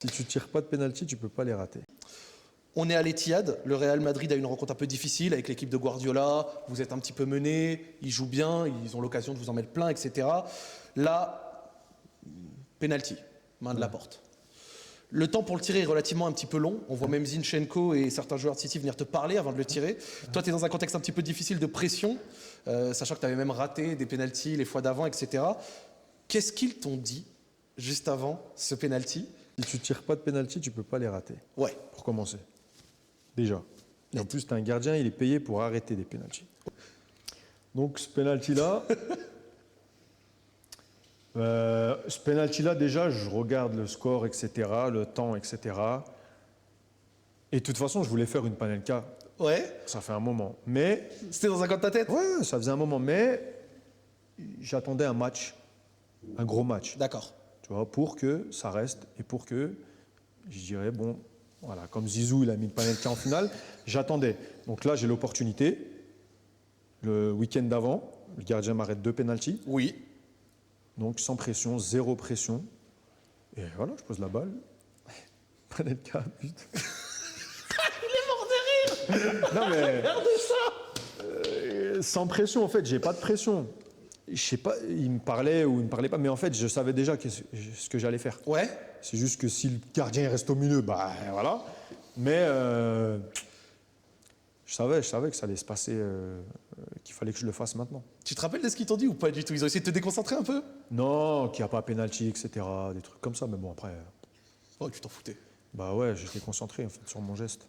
Si tu tires pas de pénalty, tu peux pas les rater. On est à l'Etihad, le Real Madrid a une rencontre un peu difficile avec l'équipe de Guardiola, vous êtes un petit peu mené, ils jouent bien, ils ont l'occasion de vous en mettre plein, etc. Là, penalty, main de la porte. Le temps pour le tirer est relativement un petit peu long, on voit même Zinchenko et certains joueurs de City venir te parler avant de le tirer. Toi, tu es dans un contexte un petit peu difficile de pression, sachant que tu avais même raté des pénaltys les fois d'avant, etc. Qu'est-ce qu'ils t'ont dit juste avant ce penalty? Si tu tires pas de pénalty, tu peux pas les rater. Ouais. Pour commencer. Déjà. Et en plus, tu as un gardien, il est payé pour arrêter des pénaltys. Donc ce penalty-là, déjà, je regarde le score, etc., le temps, etc. Et de toute façon, je voulais faire une Panenka. Ouais. Ça fait un moment. Mais. C'était dans un coin de ta tête? Ouais, ça faisait un moment. Mais j'attendais un match, un gros match. D'accord. Tu vois, pour que ça reste et pour que, je dirais, bon, voilà, comme Zizou, il a mis le Panenka en finale, j'attendais. Donc là, j'ai l'opportunité. Le week-end d'avant, le gardien m'arrête 2 pénaltys. Oui. Donc sans pression, zéro pression. Et voilà, je pose la balle. Panenka, but. Il est mort de rire. Non mais. Regarde ça. Sans pression, en fait, j'ai pas de pression. Je sais pas, il me parlait ou il me parlait pas, mais en fait, je savais déjà ce que j'allais faire. Ouais. C'est juste que si le gardien reste au milieu, bah voilà. Mais je savais que ça allait se passer, qu'il fallait que je le fasse maintenant. Tu te rappelles de ce qu'ils t'ont dit ou pas du tout? Ils ont essayé de te déconcentrer un peu? Non, qu'il n'y a pas pénalty, etc. Des trucs comme ça, mais bon, après. Oh, tu t'en foutais. Bah ouais, j'étais concentré en fait sur mon geste.